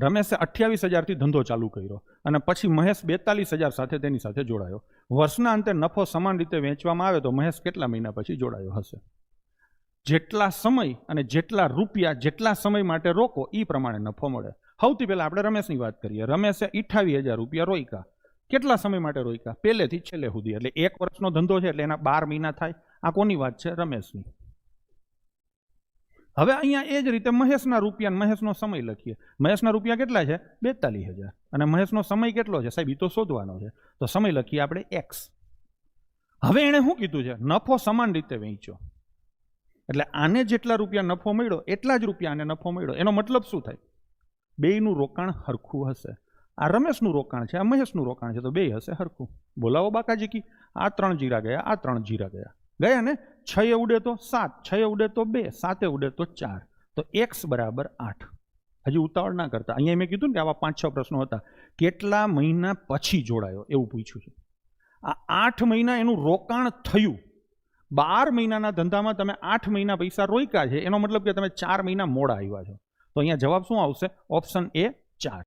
રમેશે 28,000 થી ધંધો ચાલુ કર્યો અને પછી મહેશ 42,000 સાથે તેની સાથે જોડાયો. વર્ષના અંતે નફો સમાન રીતે વહેંચવામાં આવે તો મહેશ કેટલા મહિના પછી જોડાયો હશે? જેટલા સમય અને જેટલા રૂપિયા જેટલા સમય માટે રોકો એ પ્રમાણે નફો મળે. સૌથી પહેલા આપણે રમેશની વાત કરીએ. રમેશે 28,000 રૂપિયા રોક્યા. કેટલા સમય માટે રોક્યા? પહેલેથી છેલ્લે સુધી. એટલે 1 વર્ષનો ધંધો છે એટલે એના 12 મહિના થાય. આ કોની વાત છે? રમેશની. હવે અહીંયા એ જ રીતે મહેશના રૂપિયા અને મહેશનો સમય લખીએ. મહેશના રૂપિયા કેટલા છે? 42,000 અને મહેશનો સમય કેટલો છે? સાહેબ એ તો શોધવાનો છે. તો સમય લખીએ આપણે x. હવે એણે શું કીધું છે? નફો સમાન રીતે વહેંચ્યો. એટલે આને જેટલા રૂપિયા નફો મળ્યો એટલા જ રૂપિયા આને નફો મળ્યો. એનો મતલબ શું થાય? બેયનું રોકાણ હરખું હશે. આ રમેશનું રોકાણ છે, આ મહેશનું રોકાણ છે, તો બે હશે હરખું. બોલાવો બાકાજી કી. આ 3 જીરા ગયા, આ 3 જીરા ગયા. ગયા ને? 6 ઉડે તો 7, 6 ઉડે તો 2, 7 ઉડે તો 4. તો x બરાબર 8. હજી ઉતાવળ ના કરતા. અહીંયા મેં કીધું ને કે આવા 5-6 પ્રશ્નો હતા. કેટલા મહિના પછી જોડાયો એવું પૂછ્યું છે. આ 8 મહિના એનું રોકાણ થયું. 12 મહિનાના ધંધામાં તમે 8 મહિના પૈસા રોક્યા છે, એનો મતલબ કે તમે 4 મહિના મોડા આવ્યા છો. તો અહીંયા જવાબ શું આવશે? Option A 4.